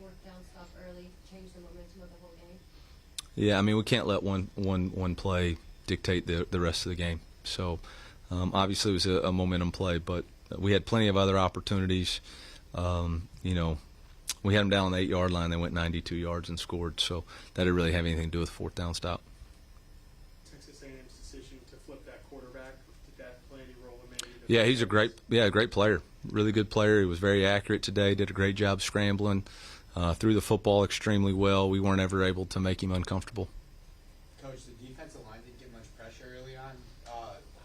fourth down stop early change the momentum of the whole game? Yeah, I mean, we can't let one play dictate the rest of the game. So obviously it was a momentum play, but we had plenty of other opportunities. You know, we had them down on the 8-yard line. They went 92 yards and scored. So that didn't really have anything to do with the fourth down stop. Texas A&M's decision to flip that quarterback, did that play any role in maybe? Yeah, he's a great player. Really good player. He was very accurate today. Did a great job scrambling. Threw the football extremely well. We weren't ever able to make him uncomfortable. Coach, the defensive line didn't get much pressure early on.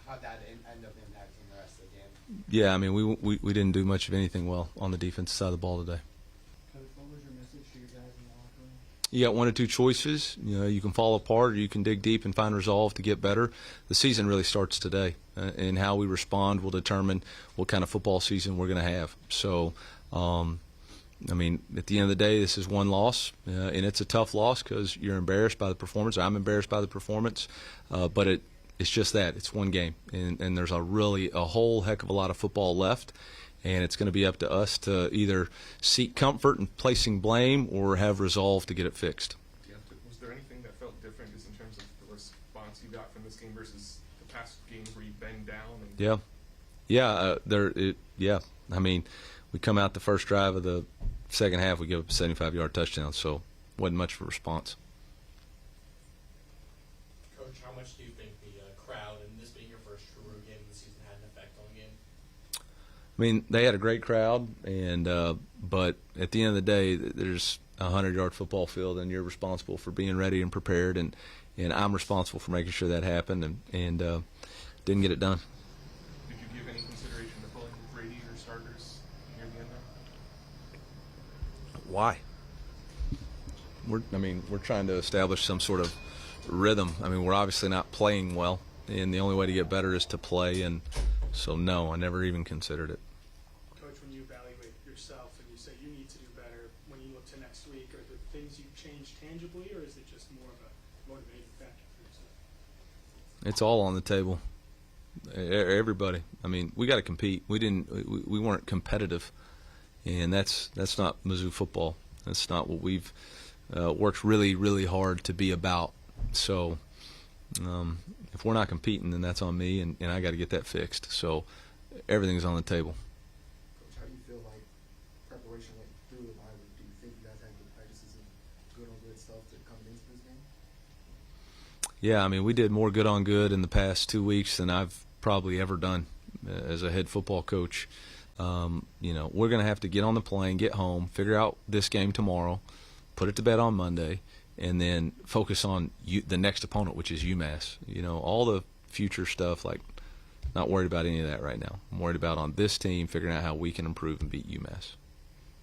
How'd that end up impacting the rest of the game? Yeah, I mean, we didn't do much of anything well on the defensive side of the ball today. Coach, what was your message to your guys in the locker room? You got one or two choices. You know, you can fall apart or you can dig deep and find resolve to get better. The season really starts today, and how we respond will determine what kind of football season we're going to have. So, I mean, at the end of the day, this is one loss, and it's a tough loss because you're embarrassed by the performance. I'm embarrassed by the performance, but it's just that. It's one game, and there's a whole heck of a lot of football left, and it's going to be up to us to either seek comfort in placing blame or have resolve to get it fixed. Was there anything that felt different just in terms of the response you got from this game versus the past games where you banged down? Yeah. I mean, we come out the first drive of the second half, we give up a 75-yard touchdown, so wasn't much of a response. Coach, how much do you think the crowd, and this being your first true road game of the season, had an effect on the game? I mean, they had a great crowd, and but at the end of the day, there's a 100-yard football field, and you're responsible for being ready and prepared, and I'm responsible for making sure that happened, and didn't get it done. Did you give any consideration to pulling Brady or starters near the end there? Why? We're trying to establish some sort of rhythm. I mean, we're obviously not playing well, and the only way to get better is to play, and so no, I never even considered it. Coach, when you evaluate yourself and you say you need to do better, when you look to next week, are there things you've changed tangibly, or is it just more of a motivating factor for yourself? It's all on the table. Everybody. I mean, we got to compete. We weren't competitive, and that's not Mizzou football. That's not what we've worked really, really hard to be about. So if we're not competing, then that's on me, and I got to get that fixed. So everything's on the table. Coach, how do you feel like preparation went through the bye week? Do you think you guys had good practices and good on good stuff to come into this game? Yeah, I mean, we did more good on good in the past 2 weeks than I've probably ever done as a head football coach. You know, we're going to have to get on the plane, get home, figure out this game tomorrow, put it to bed on Monday, and then focus on the next opponent, which is UMass. You know, all the future stuff, like, not worried about any of that right now. I'm worried about on this team, figuring out how we can improve and beat UMass.